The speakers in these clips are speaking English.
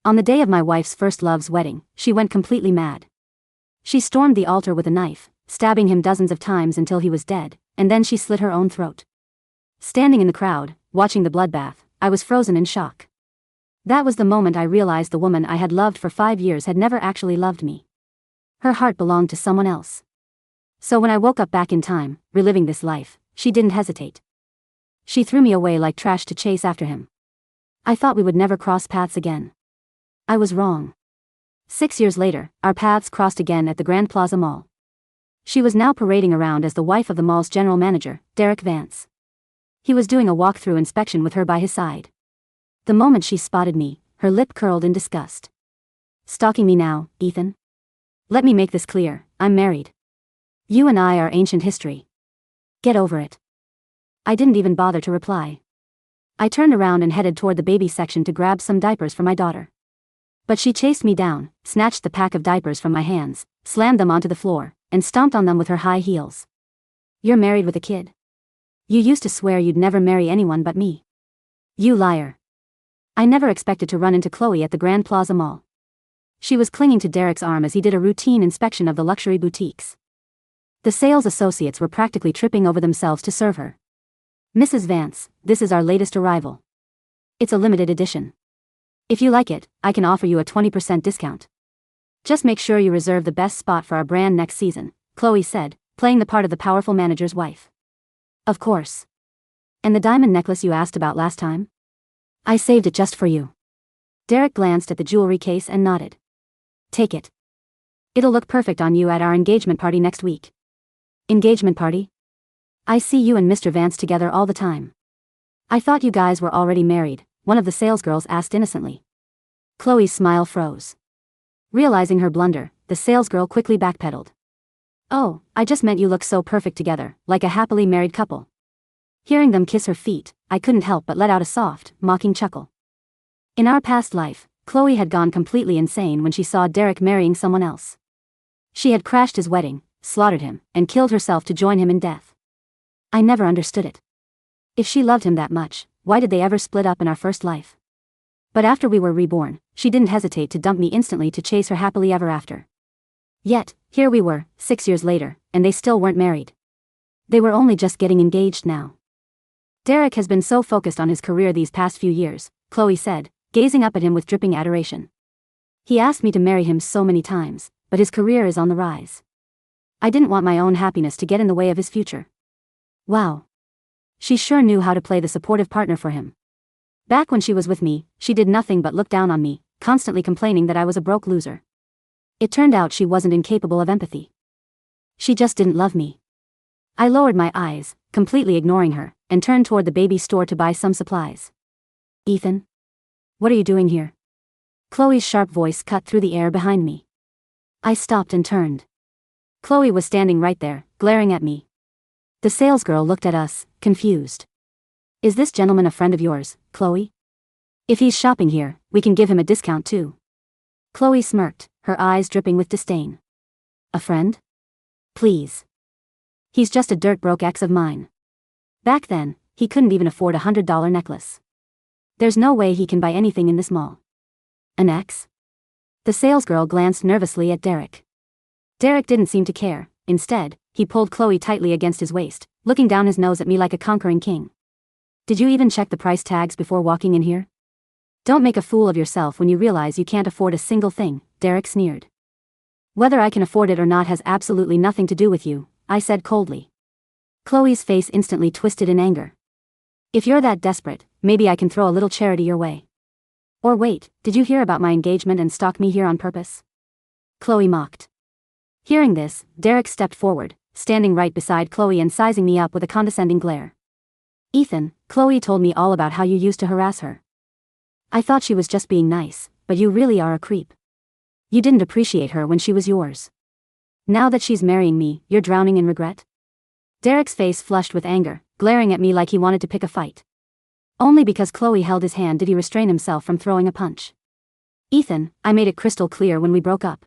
On the day of my wife's first love's wedding, she went completely mad. She stormed the altar with a knife, stabbing him dozens of times until he was dead, and then she slit her own throat. Standing in the crowd, watching the bloodbath, I was frozen in shock. That was the moment I realized the woman I had loved for 5 years had never actually loved me. Her heart belonged to someone else. So when I woke up back in time, reliving this life, she didn't hesitate. She threw me away like trash to chase after him. I thought we would never cross paths again. I was wrong. 6 years later, our paths crossed again at the Grand Plaza Mall. She was now parading around as the wife of the mall's general manager, Vance. He was doing a walk-through inspection with her by his side. The moment she spotted me, her lip curled in disgust. Stalking me now, Ethan? Let me make this clear, I'm married. You and I are ancient history. Get over it. I didn't even bother to reply. I turned around and headed toward the baby section to grab some diapers for my daughter. But she chased me down, snatched the pack of diapers from my hands, slammed them onto the floor, and stomped on them with her high heels. You're married with a kid. You used to swear you'd never marry anyone but me. You liar. I never expected to run into Khloe at the Grand Plaza Mall. She was clinging to Derek's arm as he did a routine inspection of the luxury boutiques. The sales associates were practically tripping over themselves to serve her. Mrs. Vance, this is our latest arrival. It's a limited edition. If you like it, I can offer you a 20% discount. Just make sure you reserve the best spot for our brand next season, Khloe said, playing the part of the powerful manager's wife. Of course. And the diamond necklace you asked about last time? I saved it just for you. Derek glanced at the jewelry case and nodded. Take it. It'll look perfect on you at our engagement party next week. Engagement party? I see you and Mr. Vance together all the time. I thought you guys were already married, one of the salesgirls asked innocently. Khloe's smile froze. Realizing her blunder, the salesgirl quickly backpedaled. Oh, I just meant you look so perfect together, like a happily married couple. Hearing them kiss her feet, I couldn't help but let out a soft, mocking chuckle. In our past life, Khloe had gone completely insane when she saw Derek marrying someone else. She had crashed his wedding, slaughtered him, and killed herself to join him in death. I never understood it. If she loved him that much, why did they ever split up in our first life? But after we were reborn, she didn't hesitate to dump me instantly to chase her happily ever after. Yet, here we were, 6 years later, and they still weren't married. They were only just getting engaged now. Derek has been so focused on his career these past few years, Khloe said, gazing up at him with dripping adoration. He asked me to marry him so many times, but his career is on the rise. I didn't want my own happiness to get in the way of his future. Wow. She sure knew how to play the supportive partner for him. Back when she was with me, she did nothing but look down on me, constantly complaining that I was a broke loser. It turned out she wasn't incapable of empathy. She just didn't love me. I lowered my eyes, completely ignoring her, and turned toward the baby store to buy some supplies. Ethan? What are you doing here? Khloe's sharp voice cut through the air behind me. I stopped and turned. Khloe was standing right there, glaring at me. The salesgirl looked at us, confused. Is this gentleman a friend of yours, Khloe? If he's shopping here, we can give him a discount too. Khloe smirked, her eyes dripping with disdain. A friend? Please. He's just a dirt-broke ex of mine. Back then, he couldn't even afford a $100 necklace. There's no way he can buy anything in this mall. An ex? The salesgirl glanced nervously at Derek. Derek didn't seem to care. Instead, he pulled Khloe tightly against his waist, looking down his nose at me like a conquering king. Did you even check the price tags before walking in here? Don't make a fool of yourself when you realize you can't afford a single thing, Derek sneered. Whether I can afford it or not has absolutely nothing to do with you, I said coldly. Khloe's face instantly twisted in anger. If you're that desperate, maybe I can throw a little charity your way. Or wait, did you hear about my engagement and stalk me here on purpose? Khloe mocked. Hearing this, Derek stepped forward, standing right beside Khloe and sizing me up with a condescending glare. Ethan, Khloe told me all about how you used to harass her. I thought she was just being nice, but you really are a creep. You didn't appreciate her when she was yours. Now that she's marrying me, you're drowning in regret? Derek's face flushed with anger, glaring at me like he wanted to pick a fight. Only because Khloe held his hand did he restrain himself from throwing a punch. Ethan, I made it crystal clear when we broke up.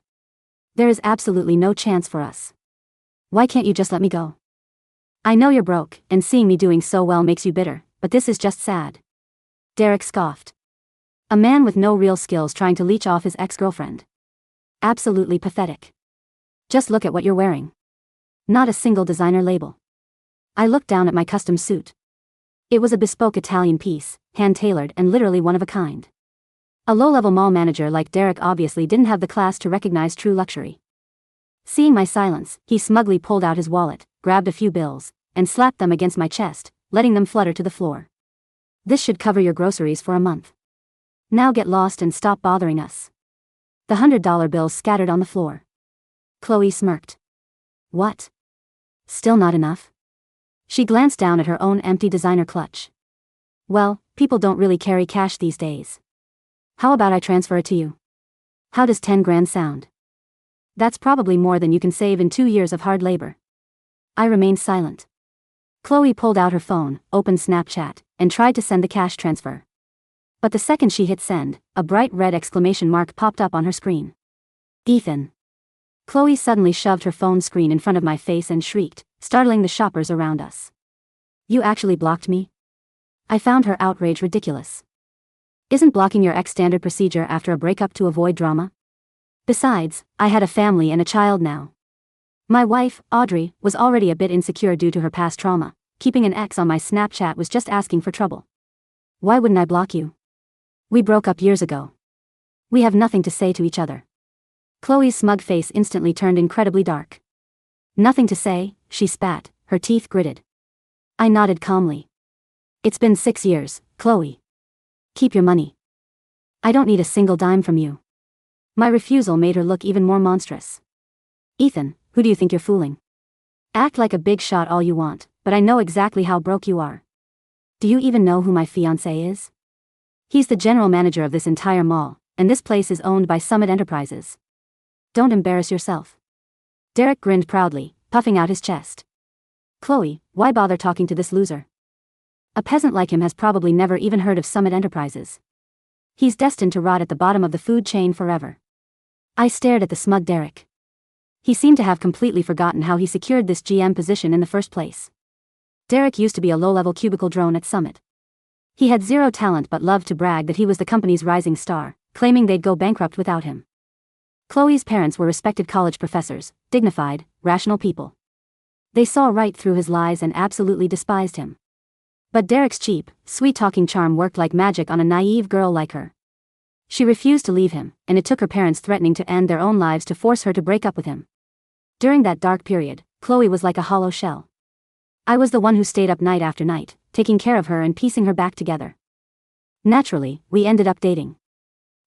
There is absolutely no chance for us. Why can't you just let me go? I know you're broke, and seeing me doing so well makes you bitter, but this is just sad. Derek scoffed. A man with no real skills trying to leech off his ex-girlfriend. Absolutely pathetic. Just look at what you're wearing. Not a single designer label. I looked down at my custom suit. It was a bespoke Italian piece, hand-tailored and literally one of a kind. A low-level mall manager like Derek obviously didn't have the class to recognize true luxury. Seeing my silence, he smugly pulled out his wallet, grabbed a few bills, and slapped them against my chest, letting them flutter to the floor. This should cover your groceries for a month. Now get lost and stop bothering us. The $100 bills scattered on the floor. Khloe smirked. What? Still not enough? She glanced down at her own empty designer clutch. Well, people don't really carry cash these days. How about I transfer it to you? How does 10 grand sound? That's probably more than you can save in 2 years of hard labor. I remained silent. Khloe pulled out her phone, opened Snapchat, and tried to send the cash transfer. But the second she hit send, a bright red exclamation mark popped up on her screen. Ethan. Khloe suddenly shoved her phone screen in front of my face and shrieked, startling the shoppers around us. You actually blocked me? I found her outrage ridiculous. Isn't blocking your ex standard procedure after a breakup to avoid drama? Besides, I had a family and a child now. My wife, Audrey, was already a bit insecure due to her past trauma. Keeping an ex on my Snapchat was just asking for trouble. Why wouldn't I block you? We broke up years ago. We have nothing to say to each other. Khloe's smug face instantly turned incredibly dark. Nothing to say, she spat, her teeth gritted. I nodded calmly. It's been 6 years, Khloe. Keep your money. I don't need a single dime from you. My refusal made her look even more monstrous. Ethan, who do you think you're fooling? Act like a big shot all you want, but I know exactly how broke you are. Do you even know who my fiancé is? He's the general manager of this entire mall, and this place is owned by Summit Enterprises. Don't embarrass yourself. Derek grinned proudly, puffing out his chest. Khloe, why bother talking to this loser? A peasant like him has probably never even heard of Summit Enterprises. He's destined to rot at the bottom of the food chain forever. I stared at the smug Derek. He seemed to have completely forgotten how he secured this GM position in the first place. Derek used to be a low-level cubicle drone at Summit. He had zero talent but loved to brag that he was the company's rising star, claiming they'd go bankrupt without him. Khloe's parents were respected college professors, dignified, rational people. They saw right through his lies and absolutely despised him. But Derek's cheap, sweet-talking charm worked like magic on a naive girl like her. She refused to leave him, and it took her parents threatening to end their own lives to force her to break up with him. During that dark period, Khloe was like a hollow shell. I was the one who stayed up night after night, taking care of her and piecing her back together. Naturally, we ended up dating.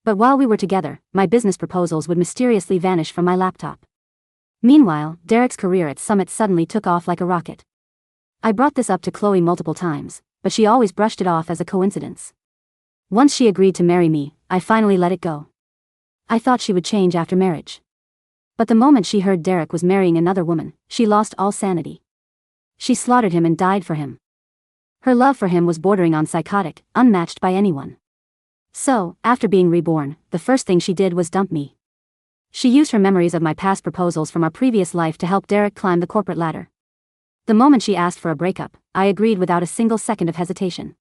But while we were together, my business proposals would mysteriously vanish from my laptop. Meanwhile, Derek's career at Summit suddenly took off like a rocket. I brought this up to Khloe multiple times, but she always brushed it off as a coincidence. Once she agreed to marry me, I finally let it go. I thought she would change after marriage. But the moment she heard Derek was marrying another woman, she lost all sanity. She slaughtered him and died for him. Her love for him was bordering on psychotic, unmatched by anyone. So, after being reborn, the first thing she did was dump me. She used her memories of my past proposals from our previous life to help Derek climb the corporate ladder. The moment she asked for a breakup, I agreed without a single second of hesitation.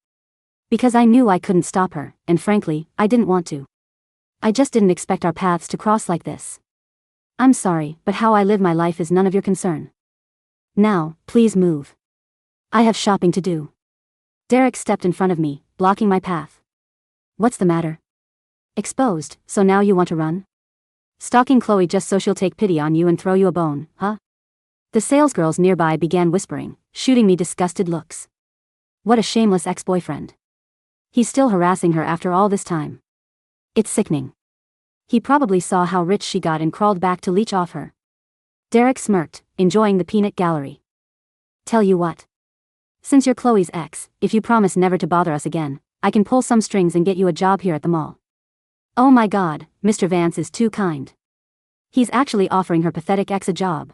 Because I knew I couldn't stop her, and frankly, I didn't want to. I just didn't expect our paths to cross like this. I'm sorry, but how I live my life is none of your concern. Now, please move. I have shopping to do. Derek stepped in front of me, blocking my path. What's the matter? Exposed, so now you want to run? Stalking Khloe just so she'll take pity on you and throw you a bone, huh? The salesgirls nearby began whispering, shooting me disgusted looks. What a shameless ex-boyfriend. He's still harassing her after all this time. It's sickening. He probably saw how rich she got and crawled back to leech off her. Derek smirked, enjoying the peanut gallery. Tell you what. Since you're Khloe's ex, if you promise never to bother us again, I can pull some strings and get you a job here at the mall. Oh my God, Mr. Vance is too kind. He's actually offering her pathetic ex a job.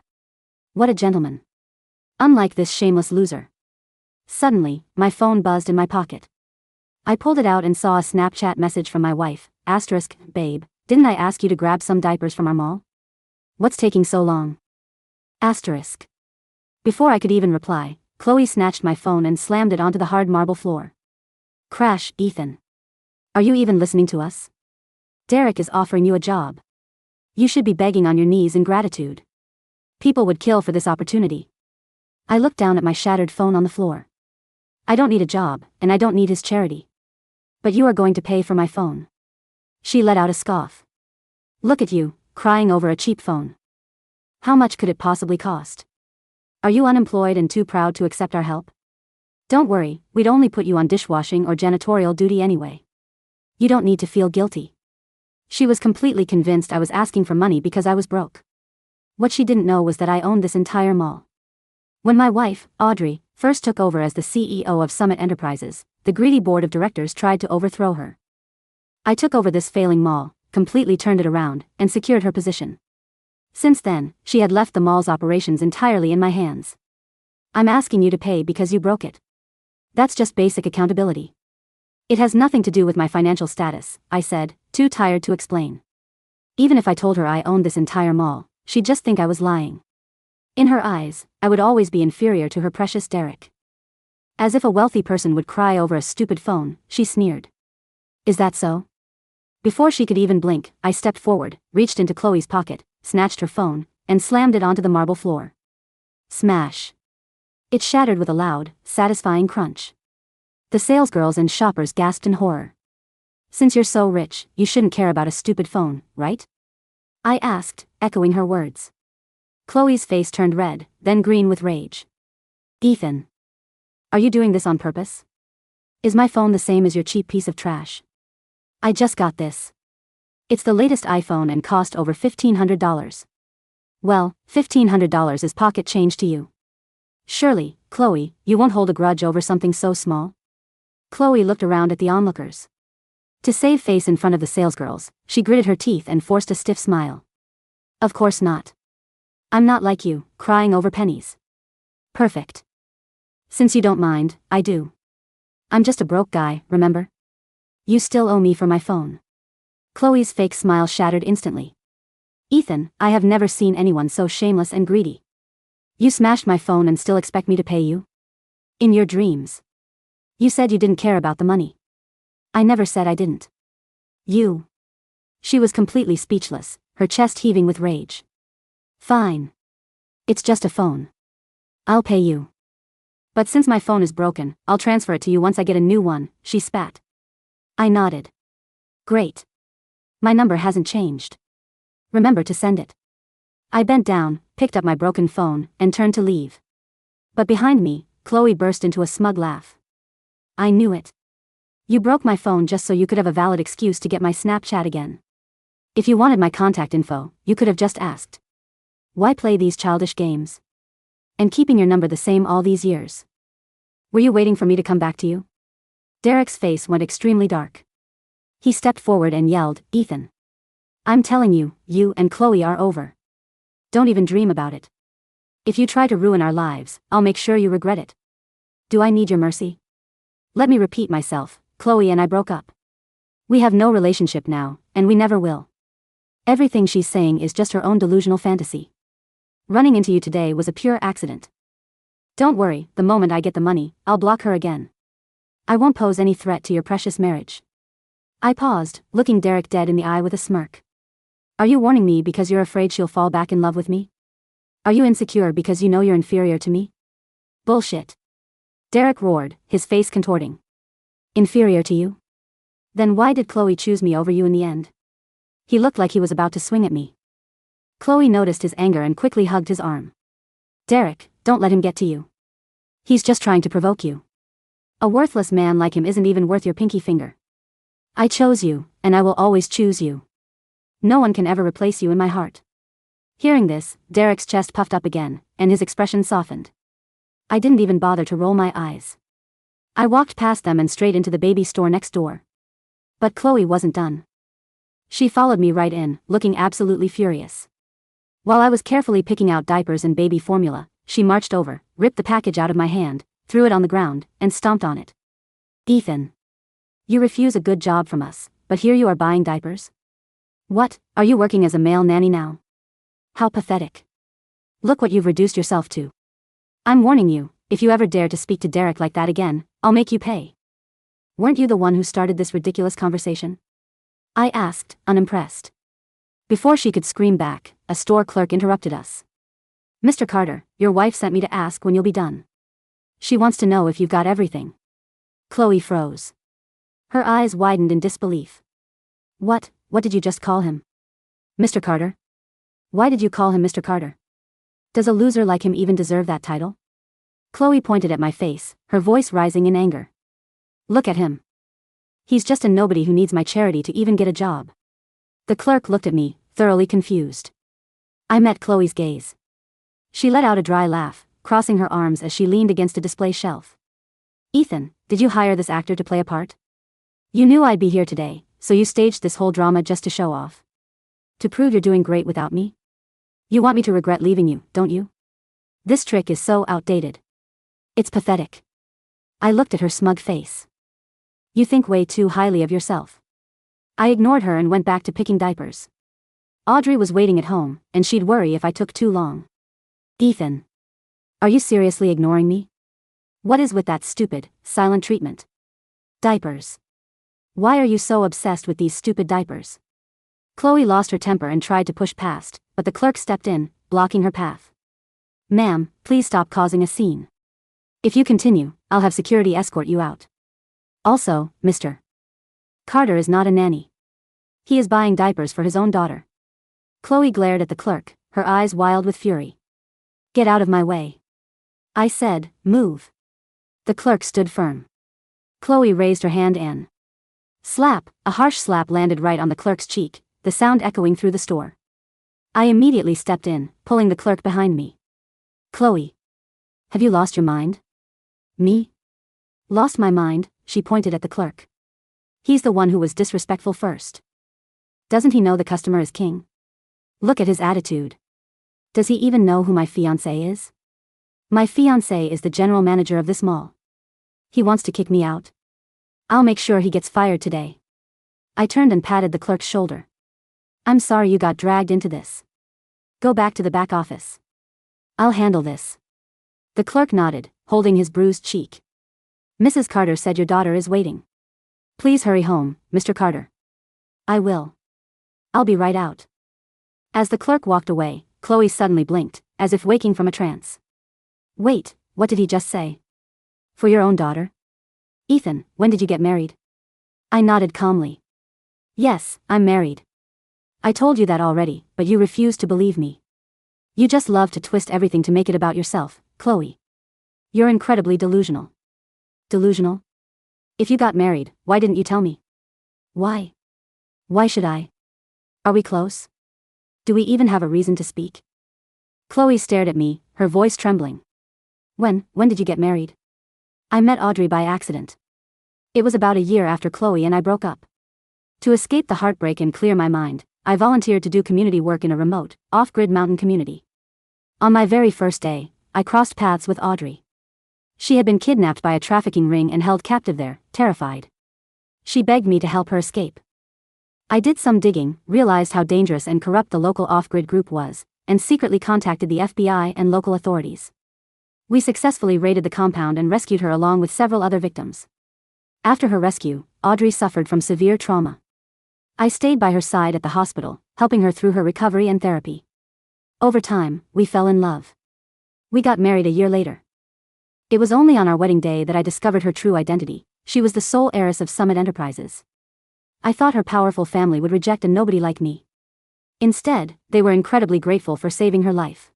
What a gentleman. Unlike this shameless loser. Suddenly, my phone buzzed in my pocket. I pulled it out and saw a Snapchat message from my wife, *Babe, didn't I ask you to grab some diapers from our mall? What's taking so long? Before I could even reply, Khloe snatched my phone and slammed it onto the hard marble floor. Crash, Ethan. Are you even listening to us? Derek is offering you a job. You should be begging on your knees in gratitude. People would kill for this opportunity. I looked down at my shattered phone on the floor. I don't need a job, and I don't need his charity. But you are going to pay for my phone. She let out a scoff. Look at you, crying over a cheap phone. How much could it possibly cost? Are you unemployed and too proud to accept our help? Don't worry, we'd only put you on dishwashing or janitorial duty anyway. You don't need to feel guilty. She was completely convinced I was asking for money because I was broke. What she didn't know was that I owned this entire mall. When my wife, Audrey, first took over as the CEO of Summit Enterprises, the greedy board of directors tried to overthrow her. I took over this failing mall, completely turned it around, and secured her position. Since then, she had left the mall's operations entirely in my hands. I'm asking you to pay because you broke it. That's just basic accountability. It has nothing to do with my financial status, I said, too tired to explain. Even if I told her I owned this entire mall, she'd just think I was lying. In her eyes, I would always be inferior to her precious Derek. As if a wealthy person would cry over a stupid phone, she sneered. Is that so? Before she could even blink, I stepped forward, reached into Khloe's pocket, snatched her phone, and slammed it onto the marble floor. Smash. It shattered with a loud, satisfying crunch. The salesgirls and shoppers gasped in horror. Since you're so rich, you shouldn't care about a stupid phone, right? I asked, echoing her words. Khloe's face turned red, then green with rage. Ethan. Are you doing this on purpose? Is my phone the same as your cheap piece of trash? I just got this. It's the latest iPhone and cost over $1,500. Well, $1,500 is pocket change to you. Surely, Khloe, you won't hold a grudge over something so small? Khloe looked around at the onlookers. To save face in front of the salesgirls, she gritted her teeth and forced a stiff smile. Of course not. I'm not like you, crying over pennies. Perfect. Since you don't mind, I do. I'm just a broke guy, remember? You still owe me for my phone. Khloe's fake smile shattered instantly. Ethan, I have never seen anyone so shameless and greedy. You smashed my phone and still expect me to pay you? In your dreams. You said you didn't care about the money. I never said I didn't. You. She was completely speechless, her chest heaving with rage. Fine. It's just a phone. I'll pay you. But since my phone is broken, I'll transfer it to you once I get a new one, she spat. I nodded. Great. My number hasn't changed. Remember to send it. I bent down, picked up my broken phone, and turned to leave. But behind me, Khloe burst into a smug laugh. I knew it. You broke my phone just so you could have a valid excuse to get my Snapchat again. If you wanted my contact info, you could have just asked. Why play these childish games? And keeping your number the same all these years. Were you waiting for me to come back to you? Derek's face went extremely dark. He stepped forward and yelled, Ethan. I'm telling you, you and Khloe are over. Don't even dream about it. If you try to ruin our lives, I'll make sure you regret it. Do I need your mercy? Let me repeat myself, Khloe and I broke up. We have no relationship now, and we never will. Everything she's saying is just her own delusional fantasy. Running into you today was a pure accident. Don't worry, the moment I get the money, I'll block her again. I won't pose any threat to your precious marriage. I paused, looking Derek dead in the eye with a smirk. Are you warning me because you're afraid she'll fall back in love with me? Are you insecure because you know you're inferior to me? Bullshit. Derek roared, his face contorting. Inferior to you? Then why did Khloe choose me over you in the end? He looked like he was about to swing at me. Khloe noticed his anger and quickly hugged his arm. Derek, don't let him get to you. He's just trying to provoke you. A worthless man like him isn't even worth your pinky finger. I chose you, and I will always choose you. No one can ever replace you in my heart. Hearing this, Derek's chest puffed up again, and his expression softened. I didn't even bother to roll my eyes. I walked past them and straight into the baby store next door. But Khloe wasn't done. She followed me right in, looking absolutely furious. While I was carefully picking out diapers and baby formula, she marched over, ripped the package out of my hand, threw it on the ground, and stomped on it. Ethan. You refuse a good job from us, but here you are buying diapers? What, are you working as a male nanny now? How pathetic. Look what you've reduced yourself to. I'm warning you, if you ever dare to speak to Derek like that again, I'll make you pay. Weren't you the one who started this ridiculous conversation? I asked, unimpressed. Before she could scream back, a store clerk interrupted us. Mr. Carter, your wife sent me to ask when you'll be done. She wants to know if you've got everything. Khloe froze. Her eyes widened in disbelief. What did you just call him? Mr. Carter? Why did you call him Mr. Carter? Does a loser like him even deserve that title? Khloe pointed at my face, her voice rising in anger. Look at him. He's just a nobody who needs my charity to even get a job. The clerk looked at me, thoroughly confused. I met Khloe's gaze. She let out a dry laugh, crossing her arms as she leaned against a display shelf. Ethan, did you hire this actor to play a part? You knew I'd be here today, so you staged this whole drama just to show off? To prove you're doing great without me? You want me to regret leaving you, don't you? This trick is so outdated. It's pathetic. I looked at her smug face. You think way too highly of yourself. I ignored her and went back to picking diapers. Audrey was waiting at home, and she'd worry if I took too long. Ethan. Are you seriously ignoring me? What is with that stupid, silent treatment? Diapers. Why are you so obsessed with these stupid diapers? Khloe lost her temper and tried to push past, but the clerk stepped in, blocking her path. Ma'am, please stop causing a scene. If you continue, I'll have security escort you out. Also, Mr. Carter is not a nanny. He is buying diapers for his own daughter. Khloe glared at the clerk, her eyes wild with fury. Get out of my way. I said, move. The clerk stood firm. Khloe raised her hand and slap, a harsh slap landed right on the clerk's cheek, the sound echoing through the store. I immediately stepped in, pulling the clerk behind me. Khloe. Have you lost your mind? Me? Lost my mind, she pointed at the clerk. He's the one who was disrespectful first. Doesn't he know the customer is king? Look at his attitude. Does he even know who my fiancé is? My fiancé is the general manager of this mall. He wants to kick me out. I'll make sure he gets fired today. I turned and patted the clerk's shoulder. I'm sorry you got dragged into this. Go back to the back office. I'll handle this. The clerk nodded, holding his bruised cheek. Mrs. Carter said your daughter is waiting. Please hurry home, Mr. Carter. I will. I'll be right out. As the clerk walked away, Khloe suddenly blinked, as if waking from a trance. Wait, what did he just say? For your own daughter? Ethan, when did you get married? I nodded calmly. Yes, I'm married. I told you that already, but you refused to believe me. You just love to twist everything to make it about yourself, Khloe. You're incredibly delusional. Delusional? If you got married, why didn't you tell me? Why? Why should I? Are we close? Do we even have a reason to speak? Khloe stared at me, her voice trembling. When did you get married? I met Audrey by accident. It was about a year after Khloe and I broke up. To escape the heartbreak and clear my mind, I volunteered to do community work in a remote, off-grid mountain community. On my very first day, I crossed paths with Audrey. She had been kidnapped by a trafficking ring and held captive there, terrified. She begged me to help her escape. I did some digging, realized how dangerous and corrupt the local off-grid group was, and secretly contacted the FBI and local authorities. We successfully raided the compound and rescued her along with several other victims. After her rescue, Audrey suffered from severe trauma. I stayed by her side at the hospital, helping her through her recovery and therapy. Over time, we fell in love. We got married a year later. It was only on our wedding day that I discovered her true identity. She was the sole heiress of Summit Enterprises. I thought her powerful family would reject a nobody like me. Instead, they were incredibly grateful for saving her life.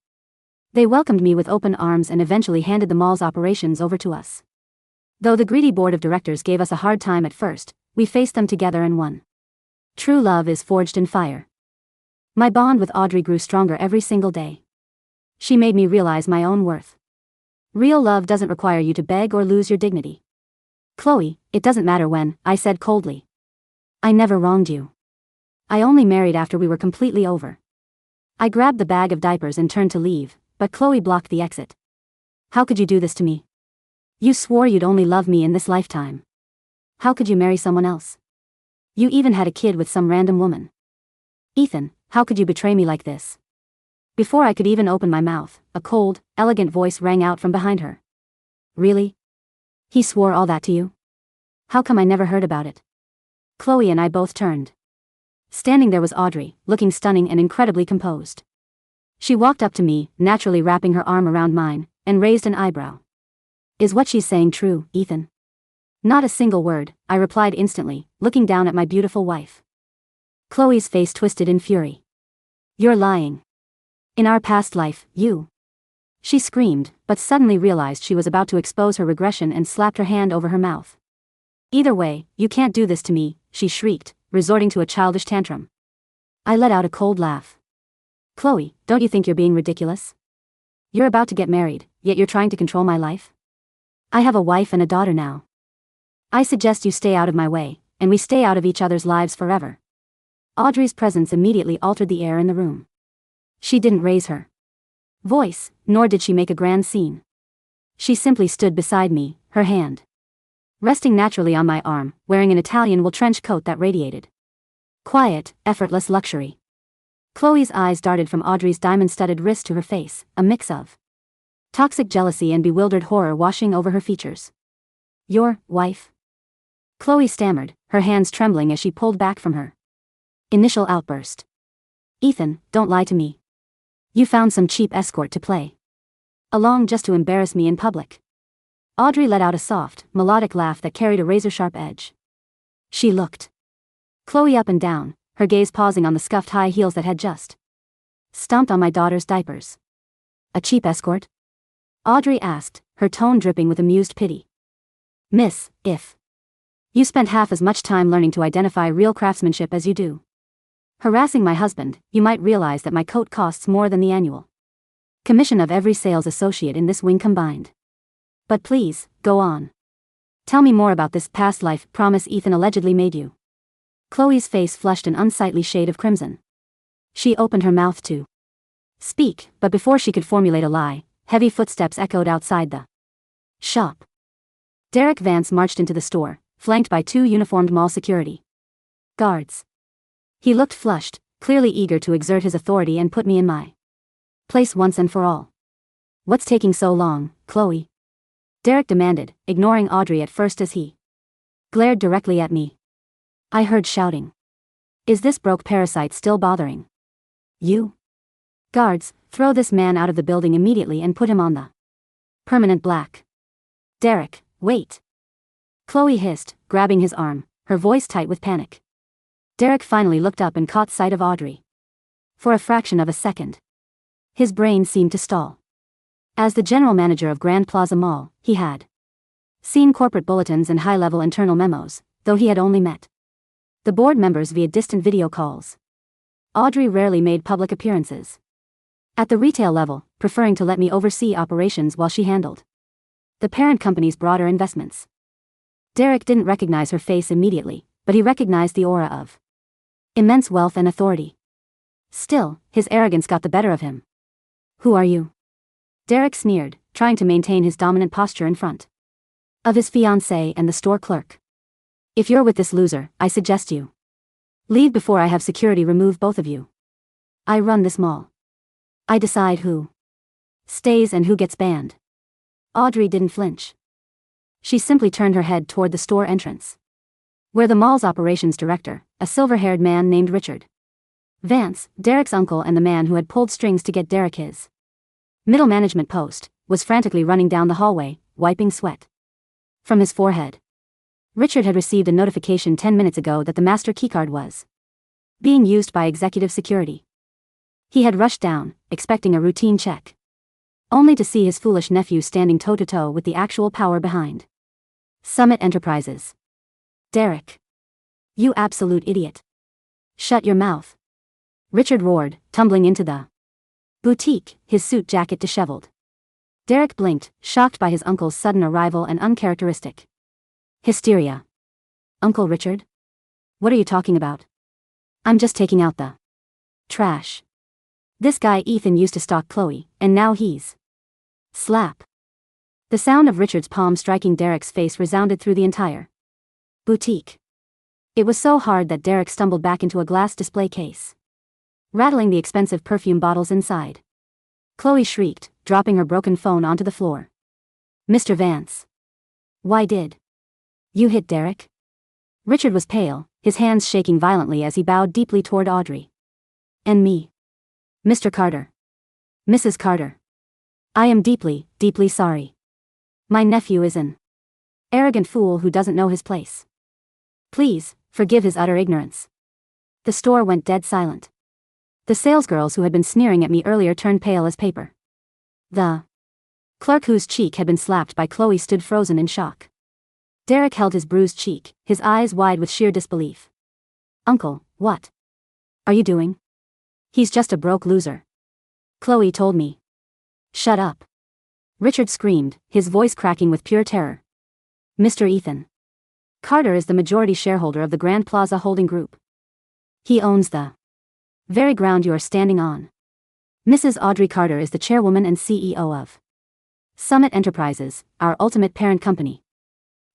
They welcomed me with open arms and eventually handed the mall's operations over to us. Though the greedy board of directors gave us a hard time at first, we faced them together and won. True love is forged in fire. My bond with Audrey grew stronger every single day. She made me realize my own worth. Real love doesn't require you to beg or lose your dignity. Khloe, it doesn't matter when, I said coldly. I never wronged you. I only married after we were completely over. I grabbed the bag of diapers and turned to leave, but Khloe blocked the exit. How could you do this to me? You swore you'd only love me in this lifetime. How could you marry someone else? You even had a kid with some random woman. Ethan, how could you betray me like this? Before I could even open my mouth, a cold, elegant voice rang out from behind her. Really? He swore all that to you? How come I never heard about it? Khloe and I both turned. Standing there was Audrey, looking stunning and incredibly composed. She walked up to me, naturally wrapping her arm around mine, and raised an eyebrow. Is what she's saying true, Ethan? Not a single word, I replied instantly, looking down at my beautiful wife. Khloe's face twisted in fury. You're lying. In our past life, you. She screamed, but suddenly realized she was about to expose her regression and slapped her hand over her mouth. Either way, you can't do this to me, she shrieked, resorting to a childish tantrum. I let out a cold laugh. Khloe, don't you think you're being ridiculous? You're about to get married, yet you're trying to control my life? I have a wife and a daughter now. I suggest you stay out of my way, and we stay out of each other's lives forever. Audrey's presence immediately altered the air in the room. She didn't raise her voice, nor did she make a grand scene. She simply stood beside me, her hand resting naturally on my arm, wearing an Italian wool trench coat that radiated quiet, effortless luxury. Khloe's eyes darted from Audrey's diamond-studded wrist to her face, a mix of toxic jealousy and bewildered horror washing over her features. Your wife? Khloe stammered, her hands trembling as she pulled back from her initial outburst. Ethan, don't lie to me. You found some cheap escort to play along just to embarrass me in public. Audrey let out a soft, melodic laugh that carried a razor-sharp edge. She looked Khloe up and down, her gaze pausing on the scuffed high heels that had just stomped on my daughter's diapers. A cheap escort? Audrey asked, her tone dripping with amused pity. Miss, if you spent half as much time learning to identify real craftsmanship as you do harassing my husband, you might realize that my coat costs more than the annual commission of every sales associate in this wing combined. But please, go on. Tell me more about this past life promise Ethan allegedly made you. Khloe's face flushed an unsightly shade of crimson. She opened her mouth to speak, but before she could formulate a lie, heavy footsteps echoed outside the shop. Derek Vance marched into the store, flanked by 2 uniformed mall security guards. He looked flushed, clearly eager to exert his authority and put me in my place once and for all. What's taking so long, Khloe? Derek demanded, ignoring Audrey at first as he glared directly at me. I heard shouting. Is this broke parasite still bothering you? Guards, throw this man out of the building immediately and put him on the permanent black. Derek, wait. Khloe hissed, grabbing his arm, her voice tight with panic. Derek finally looked up and caught sight of Audrey. For a fraction of a second, his brain seemed to stall. As the general manager of Grand Plaza Mall, he had seen corporate bulletins and high-level internal memos, though he had only met the board members via distant video calls. Audrey rarely made public appearances at the retail level, preferring to let me oversee operations while she handled the parent company's broader investments. Derek didn't recognize her face immediately, but he recognized the aura of immense wealth and authority. Still, his arrogance got the better of him. Who are you? Derek sneered, trying to maintain his dominant posture in front of his fiancée and the store clerk. If you're with this loser, I suggest you leave before I have security remove both of you. I run this mall. I decide who stays and who gets banned. Audrey didn't flinch. She simply turned her head toward the store entrance, where the mall's operations director, a silver-haired man named Richard Vance, Derek's uncle and the man who had pulled strings to get Derek his middle management post, was frantically running down the hallway, wiping sweat from his forehead. Richard had received a notification 10 minutes ago that the master keycard was being used by executive security. He had rushed down, expecting a routine check, only to see his foolish nephew standing toe-to-toe with the actual power behind Summit Enterprises. Derek. You absolute idiot. Shut your mouth. Richard roared, tumbling into the boutique, his suit jacket disheveled. Derek blinked, shocked by his uncle's sudden arrival and uncharacteristic hysteria. Uncle Richard? What are you talking about? I'm just taking out the trash. This guy Ethan used to stalk Khloe, and now he's slap. The sound of Richard's palm striking Derek's face resounded through the entire boutique. It was so hard that Derek stumbled back into a glass display case, rattling the expensive perfume bottles inside. Khloe shrieked, dropping her broken phone onto the floor. Mr. Vance. Why did You hit Derek? Richard was pale, his hands shaking violently as he bowed deeply toward Audrey. And me. Mr. Carter. Mrs. Carter. I am deeply, deeply sorry. My nephew is an arrogant fool who doesn't know his place. Please, forgive his utter ignorance. The store went dead silent. The salesgirls who had been sneering at me earlier turned pale as paper. The clerk whose cheek had been slapped by Khloe stood frozen in shock. Derek held his bruised cheek, his eyes wide with sheer disbelief. Uncle, what are you doing? He's just a broke loser. Khloe told me. Shut up. Richard screamed, his voice cracking with pure terror. Mr. Ethan Carter is the majority shareholder of the Grand Plaza Holding Group. He owns the very ground you are standing on. Mrs. Audrey Carter is the chairwoman and CEO of Summit Enterprises, our ultimate parent company.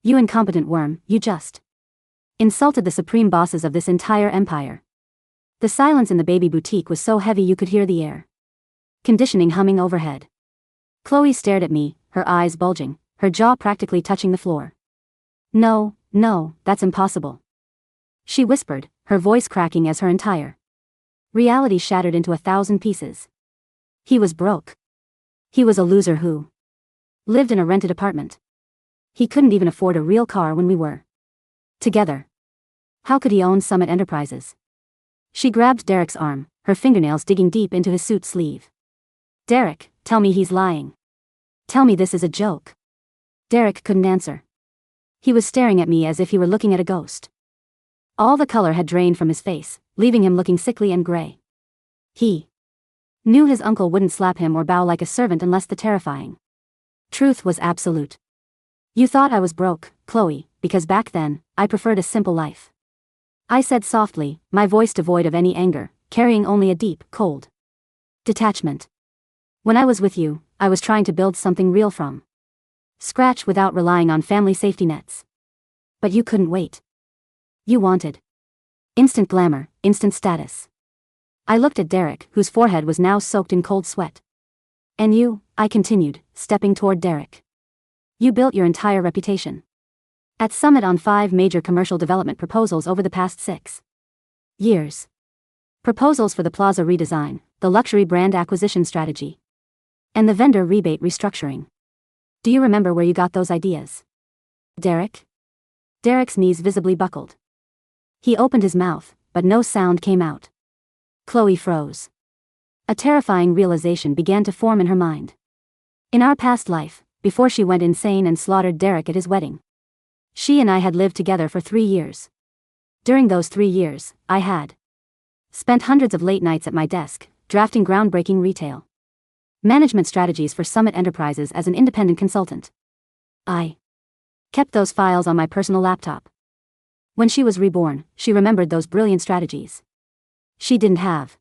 You incompetent worm, you just insulted the supreme bosses of this entire empire. The silence in the baby boutique was so heavy you could hear the air conditioning humming overhead. Khloe stared at me, her eyes bulging, her jaw practically touching the floor. No, that's impossible. She whispered, her voice cracking as her entire reality shattered into 1,000 pieces. He was broke. He was a loser who lived in a rented apartment. He couldn't even afford a real car when we were together. How could he own Summit Enterprises? She grabbed Derek's arm, her fingernails digging deep into his suit sleeve. Derek, tell me he's lying. Tell me this is a joke. Derek couldn't answer. He was staring at me as if he were looking at a ghost. All the color had drained from his face, leaving him looking sickly and gray. He knew his uncle wouldn't slap him or bow like a servant unless the terrifying truth was absolute. You thought I was broke, Khloe, because back then, I preferred a simple life. I said softly, my voice devoid of any anger, carrying only a deep, cold detachment. When I was with you, I was trying to build something real from scratch without relying on family safety nets. But you couldn't wait. You wanted instant glamour, instant status. I looked at Derek, whose forehead was now soaked in cold sweat. And you, I continued, stepping toward Derek. You built your entire reputation at Summit on 5 major commercial development proposals over the past 6 years. Proposals for the plaza redesign, the luxury brand acquisition strategy, and the vendor rebate restructuring. Do you remember where you got those ideas? Derek? Derek's knees visibly buckled. He opened his mouth, but no sound came out. Khloe froze. A terrifying realization began to form in her mind. In our past life, before she went insane and slaughtered Derek at his wedding, she and I had lived together for 3 years. During those 3 years, I had spent hundreds of late nights at my desk, drafting groundbreaking retail management strategies for Summit Enterprises as an independent consultant. I kept those files on my personal laptop. When she was reborn, she remembered those brilliant strategies. She didn't have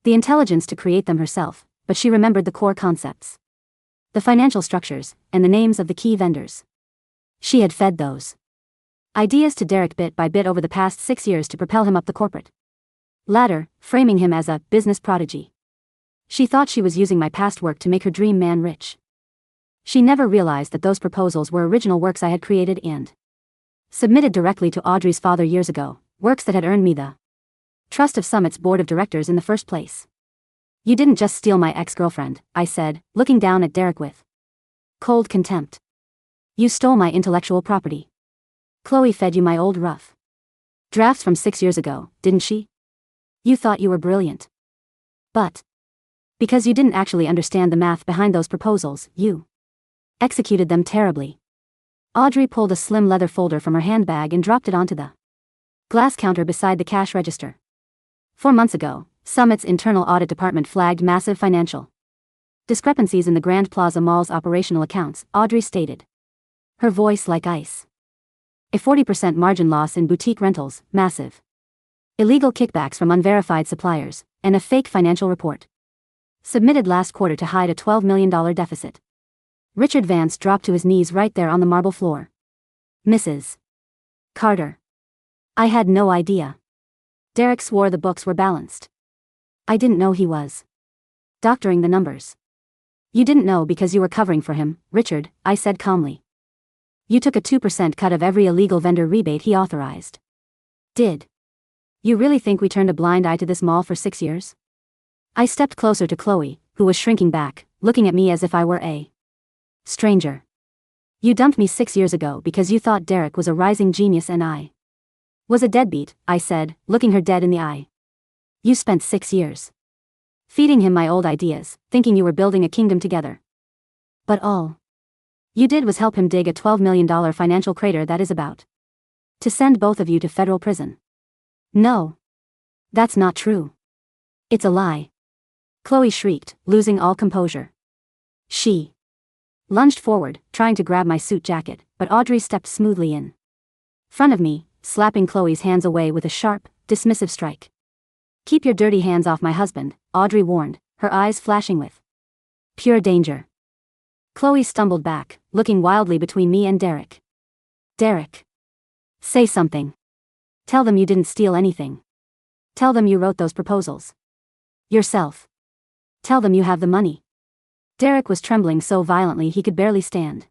the intelligence to create them herself, but she remembered the core concepts, the financial structures, and the names of the key vendors. She had fed those ideas to Derek bit by bit over the past 6 years to propel him up the corporate ladder, framing him as a business prodigy. She thought she was using my past work to make her dream man rich. She never realized that those proposals were original works I had created and submitted directly to Audrey's father years ago, works that had earned me the trust of Summit's board of directors in the first place. You didn't just steal my ex-girlfriend, I said, looking down at Derek with cold contempt. You stole my intellectual property. Khloe fed you my old rough drafts from 6 years ago, didn't she? You thought you were brilliant. But because you didn't actually understand the math behind those proposals, you executed them terribly. Audrey pulled a slim leather folder from her handbag and dropped it onto the glass counter beside the cash register. 4 months ago, Summit's internal audit department flagged massive financial discrepancies in the Grand Plaza Mall's operational accounts, Audrey stated, her voice like ice. A 40% margin loss in boutique rentals, massive illegal kickbacks from unverified suppliers, and a fake financial report submitted last quarter to hide a $12 million deficit. Richard Vance dropped to his knees right there on the marble floor. Mrs. Carter. I had no idea. Derek swore the books were balanced. I didn't know he was doctoring the numbers. You didn't know because you were covering for him, Richard, I said calmly. You took a 2% cut of every illegal vendor rebate he authorized. Did you really think we turned a blind eye to this mall for 6 years? I stepped closer to Khloe, who was shrinking back, looking at me as if I were a stranger. You dumped me 6 years ago because you thought Derek was a rising genius and I was a deadbeat, I said, looking her dead in the eye. You spent 6 years feeding him my old ideas, thinking you were building a kingdom together. But all you did was help him dig a $12 million financial crater that is about to send both of you to federal prison. No. That's not true. It's a lie. Khloe shrieked, losing all composure. She lunged forward, trying to grab my suit jacket, but Audrey stepped smoothly in front of me, slapping Khloe's hands away with a sharp, dismissive strike. Keep your dirty hands off my husband, Audrey warned, her eyes flashing with pure danger. Khloe stumbled back, looking wildly between me and Derek. Derek. Say something. Tell them you didn't steal anything. Tell them you wrote those proposals yourself. Tell them you have the money. Derek was trembling so violently he could barely stand.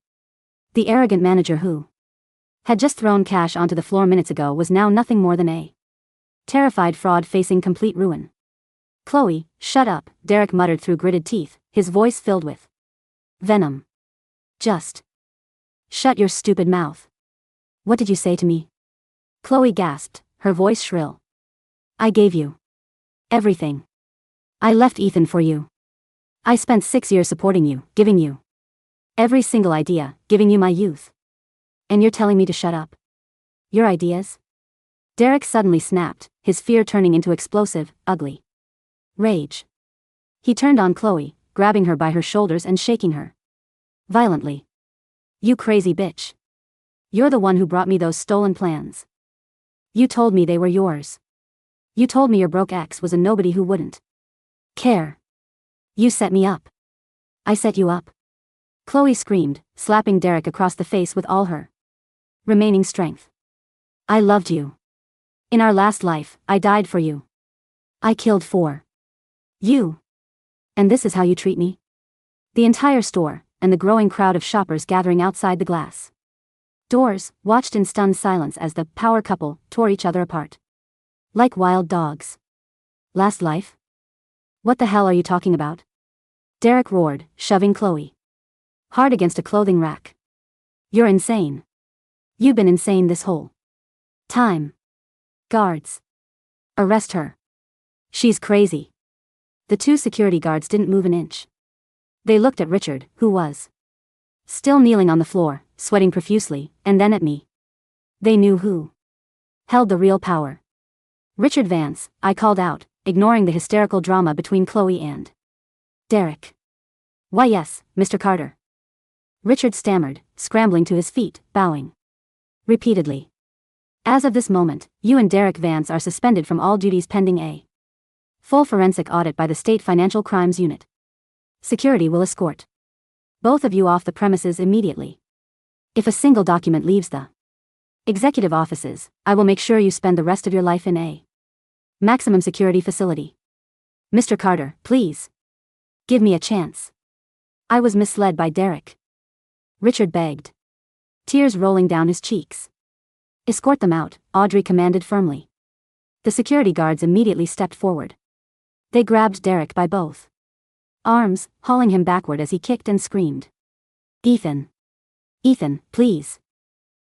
The arrogant manager who had just thrown cash onto the floor minutes ago was now nothing more than a terrified fraud facing complete ruin. Khloe, shut up, Derek muttered through gritted teeth, his voice filled with venom. Just shut your stupid mouth. What did you say to me? Khloe gasped, her voice shrill. I gave you everything. I left Ethan for you. I spent 6 years supporting you, giving you every single idea, giving you my youth. And you're telling me to shut up? Your ideas? Derek suddenly snapped, his fear turning into explosive, ugly rage. He turned on Khloe, grabbing her by her shoulders and shaking her violently. You crazy bitch. You're the one who brought me those stolen plans. You told me they were yours. You told me your broke ex was a nobody who wouldn't care. You set me up. I set you up. Khloe screamed, slapping Derek across the face with all her remaining strength. I loved you. In our last life, I died for you. I killed for you. And this is how you treat me? The entire store, and the growing crowd of shoppers gathering outside the glass doors, watched in stunned silence as the power couple tore each other apart like wild dogs. Last life? What the hell are you talking about? Derek roared, shoving Khloe hard against a clothing rack. You're insane. You've been insane this whole time. Guards. Arrest her. She's crazy. The 2 security guards didn't move an inch. They looked at Richard, who was still kneeling on the floor, sweating profusely, and then at me. They knew who held the real power. Richard Vance, I called out, ignoring the hysterical drama between Khloe and Derek. Why yes, Mr. Carter. Richard stammered, scrambling to his feet, bowing repeatedly. As of this moment, you and Derek Vance are suspended from all duties pending a full forensic audit by the State Financial Crimes Unit. Security will escort both of you off the premises immediately. If a single document leaves the executive offices, I will make sure you spend the rest of your life in a maximum security facility. Mr. Carter, please. Give me a chance. I was misled by Derek. Richard begged, tears rolling down his cheeks. Escort them out, Audrey commanded firmly. The security guards immediately stepped forward. They grabbed Derek by both arms, hauling him backward as he kicked and screamed. Ethan. Ethan, please.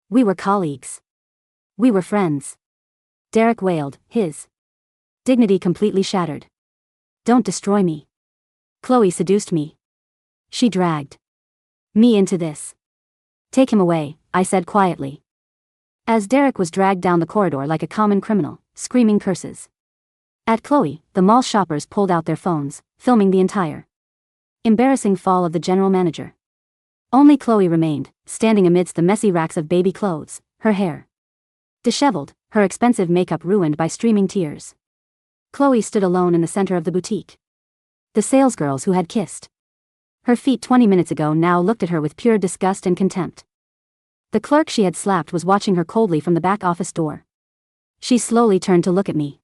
We were colleagues. We were friends. Derek wailed, his dignity completely shattered. Don't destroy me. Khloe seduced me. She dragged me into this. Take him away, I said quietly. As Derek was dragged down the corridor like a common criminal, screaming curses at Khloe, the mall shoppers pulled out their phones, filming the entire embarrassing fall of the general manager. Only Khloe remained, standing amidst the messy racks of baby clothes, her hair disheveled, her expensive makeup ruined by streaming tears. Khloe stood alone in the center of the boutique. The salesgirls who had kissed her feet 20 minutes ago now looked at her with pure disgust and contempt. The clerk she had slapped was watching her coldly from the back office door. She slowly turned to look at me.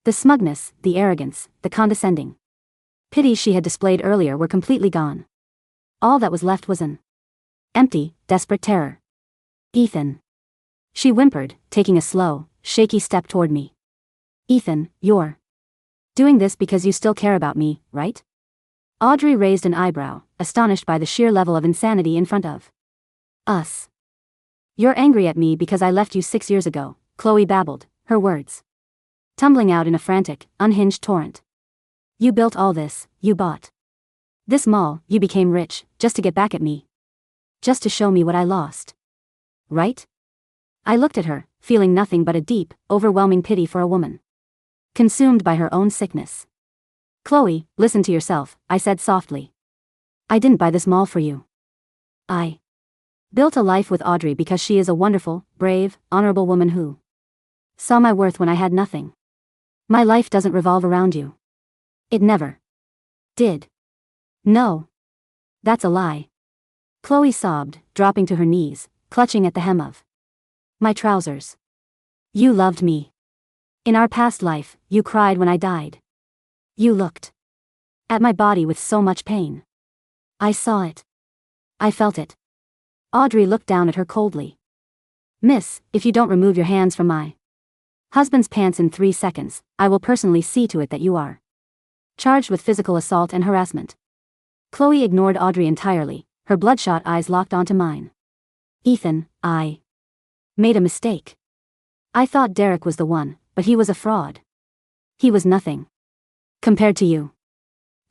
The smugness, the arrogance, the condescending pity she had displayed earlier were completely gone. All that was left was an empty, desperate terror. Ethan. She whimpered, taking a slow, shaky step toward me. Ethan, you're doing this because you still care about me, right? Audrey raised an eyebrow, astonished by the sheer level of insanity in front of us. You're angry at me because I left you 6 years ago, Khloe babbled, her words tumbling out in a frantic, unhinged torrent. You built all this, you bought this mall, you became rich, just to get back at me. Just to show me what I lost. Right? I looked at her, feeling nothing but a deep, overwhelming pity for a woman consumed by her own sickness. Khloe, listen to yourself, I said softly. I didn't buy this mall for you. I built a life with Audrey because she is a wonderful, brave, honorable woman who saw my worth when I had nothing. My life doesn't revolve around you. It never did. No. That's a lie. Khloe sobbed, dropping to her knees, clutching at the hem of my trousers. You loved me. In our past life, you cried when I died. You looked at my body with so much pain. I saw it. I felt it. Audrey looked down at her coldly. Miss, if you don't remove your hands from my husband's pants in 3 seconds, I will personally see to it that you are charged with physical assault and harassment. Khloe ignored Audrey entirely, her bloodshot eyes locked onto mine. Ethan, I made a mistake. I thought Derek was the one, but he was a fraud. He was nothing compared to you.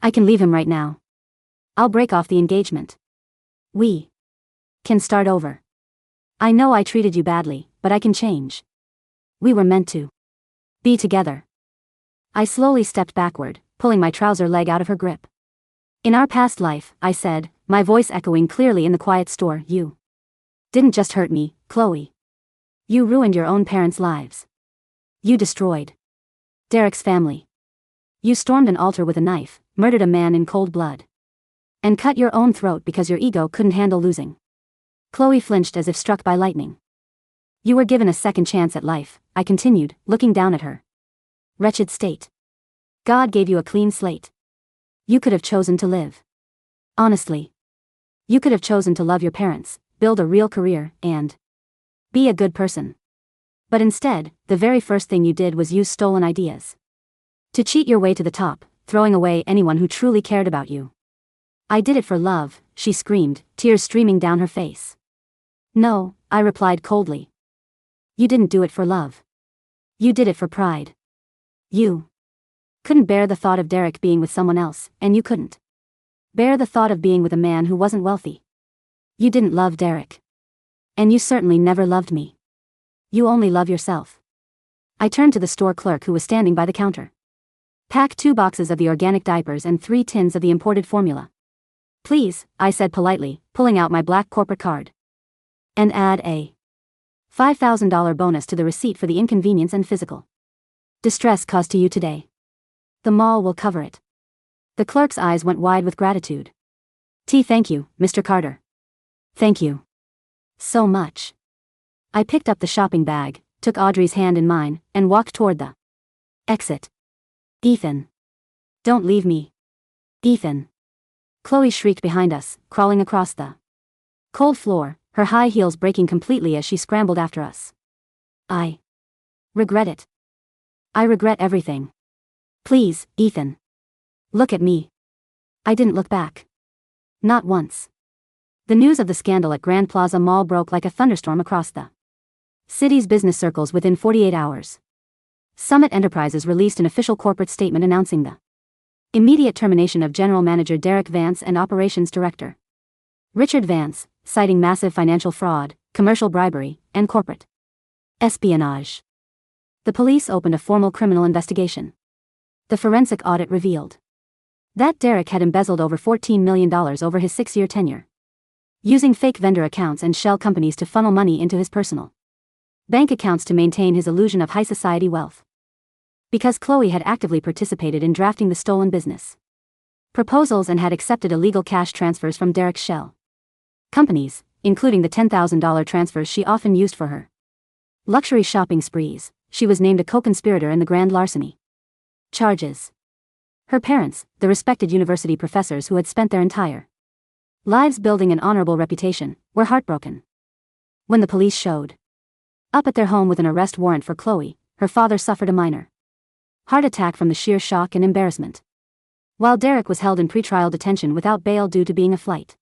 I can leave him right now. I'll break off the engagement. We can start over. I know I treated you badly, but I can change. We were meant to be together. I slowly stepped backward, pulling my trouser leg out of her grip. In our past life, I said, my voice echoing clearly in the quiet store, you didn't just hurt me, Khloe. You ruined your own parents' lives. You destroyed Derek's family. You stormed an altar with a knife, murdered a man in cold blood, and cut your own throat because your ego couldn't handle losing. Khloe flinched as if struck by lightning. You were given a second chance at life, I continued, looking down at her wretched state. God gave you a clean slate. You could have chosen to live honestly. You could have chosen to love your parents, build a real career, and be a good person. But instead, the very first thing you did was use stolen ideas to cheat your way to the top, throwing away anyone who truly cared about you. I did it for love, she screamed, tears streaming down her face. No, I replied coldly. You didn't do it for love. You did it for pride. You couldn't bear the thought of Derek being with someone else, and you couldn't bear the thought of being with a man who wasn't wealthy. You didn't love Derek. And you certainly never loved me. You only love yourself. I turned to the store clerk who was standing by the counter. Pack 2 boxes of the organic diapers and 3 tins of the imported formula. Please, I said politely, pulling out my black corporate card. And add a $5,000 bonus to the receipt for the inconvenience and physical distress caused to you today. The mall will cover it. The clerk's eyes went wide with gratitude. Thank you, Mr. Carter. Thank you so much. I picked up the shopping bag, took Audrey's hand in mine, and walked toward the exit. Ethan. Don't leave me. Ethan. Khloe shrieked behind us, crawling across the cold floor, her high heels breaking completely as she scrambled after us. I regret it. I regret everything. Please, Ethan. Look at me. I didn't look back. Not once. The news of the scandal at Grand Plaza Mall broke like a thunderstorm across the city's business circles within 48 hours. Summit Enterprises released an official corporate statement announcing the immediate termination of General Manager Derek Vance and Operations Director Richard Vance, citing massive financial fraud, commercial bribery, and corporate espionage. The police opened a formal criminal investigation. The forensic audit revealed that Derek had embezzled over $14 million over his 6-year tenure, using fake vendor accounts and shell companies to funnel money into his personal bank accounts to maintain his illusion of high society wealth. Because Khloe had actively participated in drafting the stolen business proposals and had accepted illegal cash transfers from Derek's shell companies, including the $10,000 transfers she often used for her luxury shopping sprees, she was named a co-conspirator in the grand larceny charges. Her parents, the respected university professors who had spent their entire lives building an honorable reputation, were heartbroken. When the police showed up at their home with an arrest warrant for Khloe, her father suffered a minor heart attack from the sheer shock and embarrassment. While Derek was held in pretrial detention without bail due to being a flight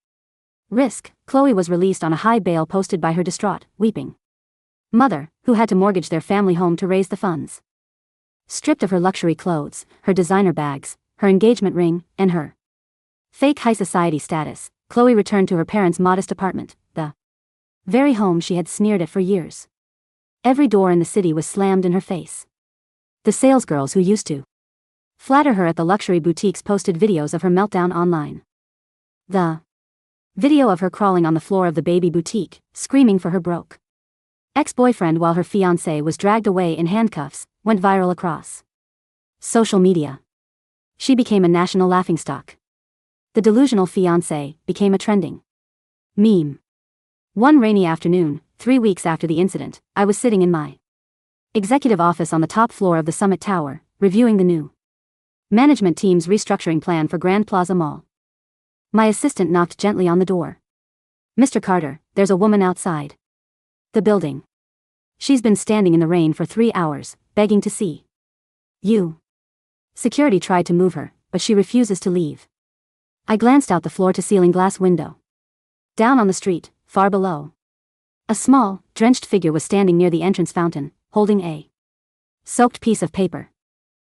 risk, Khloe was released on a high bail posted by her distraught, weeping mother, who had to mortgage their family home to raise the funds. Stripped of her luxury clothes, her designer bags, her engagement ring, and her fake high society status, Khloe returned to her parents' modest apartment, the very home she had sneered at for years. Every door in the city was slammed in her face. The salesgirls who used to flatter her at the luxury boutiques posted videos of her meltdown online. The video of her crawling on the floor of the baby boutique, screaming for her broke ex-boyfriend while her fiancé was dragged away in handcuffs, went viral across social media. She became a national laughingstock. The delusional fiancé became a trending meme. One rainy afternoon, 3 weeks after the incident, I was sitting in my executive office on the top floor of the Summit Tower, reviewing the new management team's restructuring plan for Grand Plaza Mall. My assistant knocked gently on the door. "Mr. Carter, there's a woman outside the building. She's been standing in the rain for 3 hours, begging to see you." Security tried to move her, but she refuses to leave. I glanced out the floor-to-ceiling glass window. Down on the street, far below, a small, drenched figure was standing near the entrance fountain, holding a soaked piece of paper.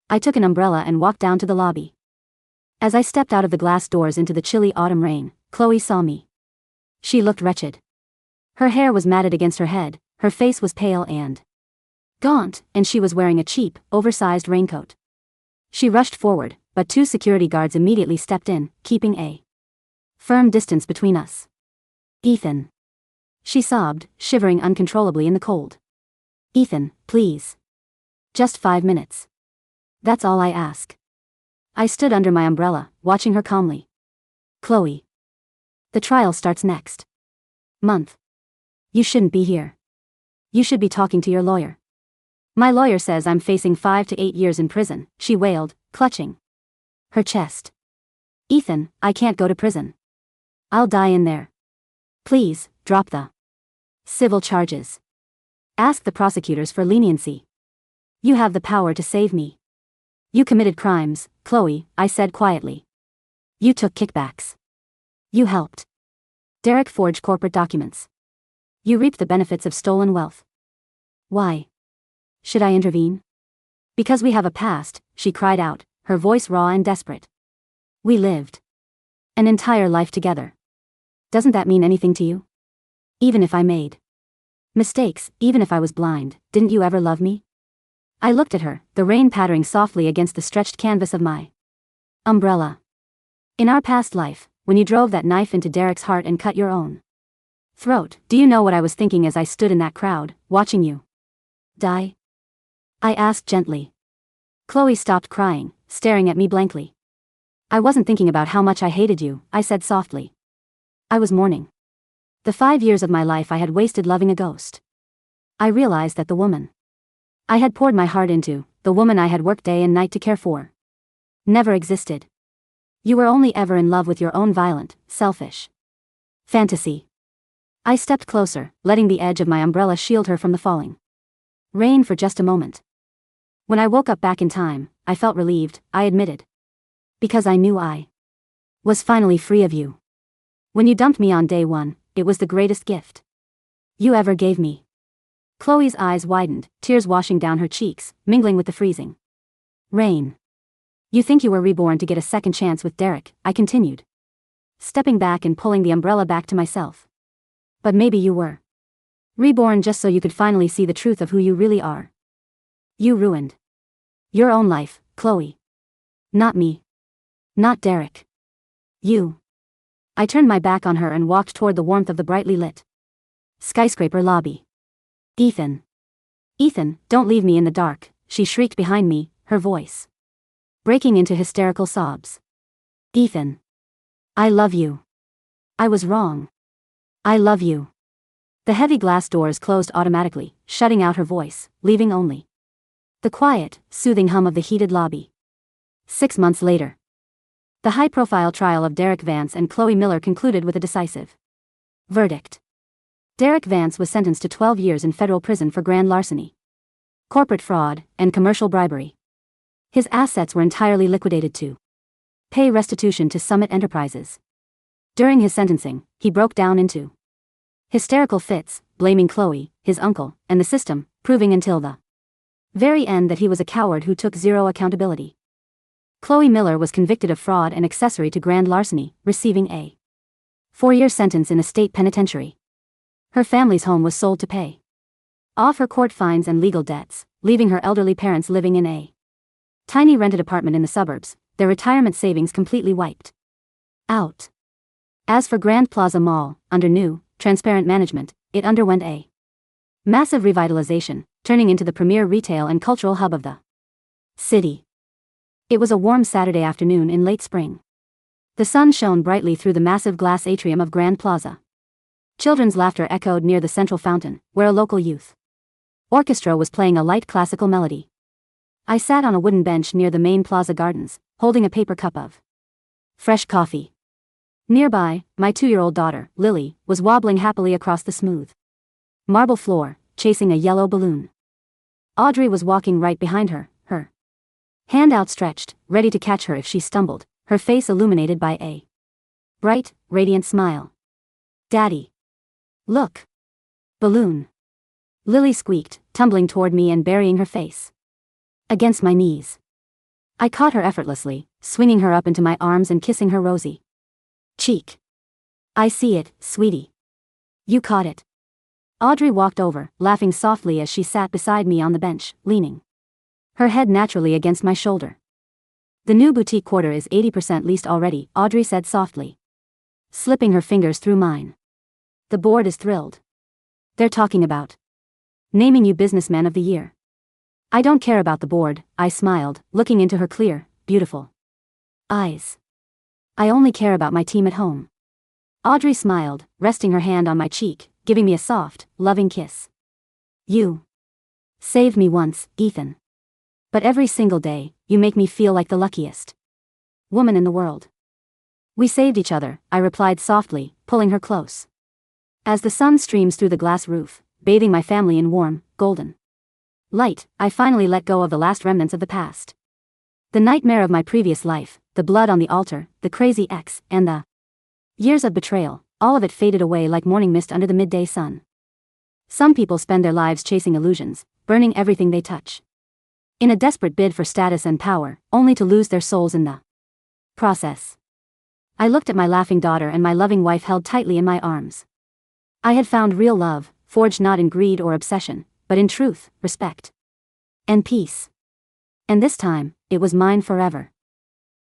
I took an umbrella and walked down to the lobby. As I stepped out of the glass doors into the chilly autumn rain, Khloe saw me. She looked wretched. Her hair was matted against her head, her face was pale and gaunt, and she was wearing a cheap, oversized raincoat. She rushed forward, but 2 security guards immediately stepped in, keeping a firm distance between us. "Ethan," she sobbed, shivering uncontrollably in the cold. "Ethan, please. Just 5 minutes. That's all I ask." I stood under my umbrella, watching her calmly. "Khloe. The trial starts next month. You shouldn't be here. You should be talking to your lawyer." "My lawyer says I'm facing 5 to 8 years in prison," she wailed, clutching her chest. "Ethan, I can't go to prison. I'll die in there. Please, drop the civil charges. Ask the prosecutors for leniency. You have the power to save me. You committed crimes, Khloe," I said quietly. "You took kickbacks. You helped Derek forge corporate documents. You reaped the benefits of stolen wealth. Why should I intervene?" "Because we have a past," she cried out, her voice raw and desperate. "We lived an entire life together. Doesn't that mean anything to you? Even if I made mistakes, even if I was blind, didn't you ever love me?" I looked at her, the rain pattering softly against the stretched canvas of my umbrella. "In our past life, when you drove that knife into Derek's heart and cut your own throat, do you know what I was thinking as I stood in that crowd, watching you die?" I asked gently. Khloe stopped crying, staring at me blankly. "I wasn't thinking about how much I hated you," I said softly. "I was mourning the 5 years of my life I had wasted loving a ghost. I realized that the woman I had poured my heart into, the woman I had worked day and night to care for, never existed. You were only ever in love with your own violent, selfish fantasy." I stepped closer, letting the edge of my umbrella shield her from the falling rain for just a moment. "When I woke up back in time, I felt relieved," I admitted. "Because I knew I was finally free of you. When you dumped me on day 1, it was the greatest gift you ever gave me." Khloe's eyes widened, tears washing down her cheeks, mingling with the freezing rain. "You think you were reborn to get a second chance with Derek," I continued, stepping back and pulling the umbrella back to myself. "But maybe you were reborn just so you could finally see the truth of who you really are. You ruined your own life, Khloe. Not me. Not Derek. You." I turned my back on her and walked toward the warmth of the brightly lit skyscraper lobby. "Ethan. Ethan, don't leave me in the dark," she shrieked behind me, her voice breaking into hysterical sobs. "Ethan. I love you. I was wrong. I love you." The heavy glass doors closed automatically, shutting out her voice, leaving only the quiet, soothing hum of the heated lobby. 6 months later, the high-profile trial of Derek Vance and Khloe Miller concluded with a decisive verdict. Derek Vance was sentenced to 12 years in federal prison for grand larceny, corporate fraud, and commercial bribery. His assets were entirely liquidated to pay restitution to Summit Enterprises. During his sentencing, he broke down into hysterical fits, blaming Khloe, his uncle, and the system, proving until the very end that he was a coward who took zero accountability. Khloe Miller was convicted of fraud and accessory to grand larceny, receiving a 4-year sentence in a state penitentiary. Her family's home was sold to pay off her court fines and legal debts, leaving her elderly parents living in a tiny rented apartment in the suburbs, their retirement savings completely wiped out. As for Grand Plaza Mall, under new, transparent management, it underwent a massive revitalization, turning into the premier retail and cultural hub of the city. It was a warm Saturday afternoon in late spring. The sun shone brightly through the massive glass atrium of Grand Plaza. Children's laughter echoed near the central fountain, where a local youth orchestra was playing a light classical melody. I sat on a wooden bench near the main plaza gardens, holding a paper cup of fresh coffee. Nearby, my 2-year-old daughter, Lily, was wobbling happily across the smooth marble floor, chasing a yellow balloon. Audrey was walking right behind her, her hand outstretched, ready to catch her if she stumbled, her face illuminated by a bright, radiant smile. "Daddy. Look. Balloon." Lily squeaked, tumbling toward me and burying her face against my knees. I caught her effortlessly, swinging her up into my arms and kissing her rosy cheek. "I see it, sweetie. You caught it." Audrey walked over, laughing softly as she sat beside me on the bench, leaning her head naturally against my shoulder. "The new boutique quarter is 80% leased already," Audrey said softly, slipping her fingers through mine. "The board is thrilled. They're talking about naming you Businessman of the Year." "I don't care about the board," I smiled, looking into her clear, beautiful eyes. "I only care about my team at home." Audrey smiled, resting her hand on my cheek, giving me a soft, loving kiss. "You saved me once, Ethan. But every single day, you make me feel like the luckiest woman in the world." "We saved each other," I replied softly, pulling her close. As the sun streams through the glass roof, bathing my family in warm, golden light, I finally let go of the last remnants of the past. The nightmare of my previous life, the blood on the altar, the crazy ex, and the years of betrayal, all of it faded away like morning mist under the midday sun. Some people spend their lives chasing illusions, burning everything they touch, in a desperate bid for status and power, only to lose their souls in the process. I looked at my laughing daughter and my loving wife held tightly in my arms. I had found real love, forged not in greed or obsession, but in truth, respect, and peace. And this time, it was mine forever.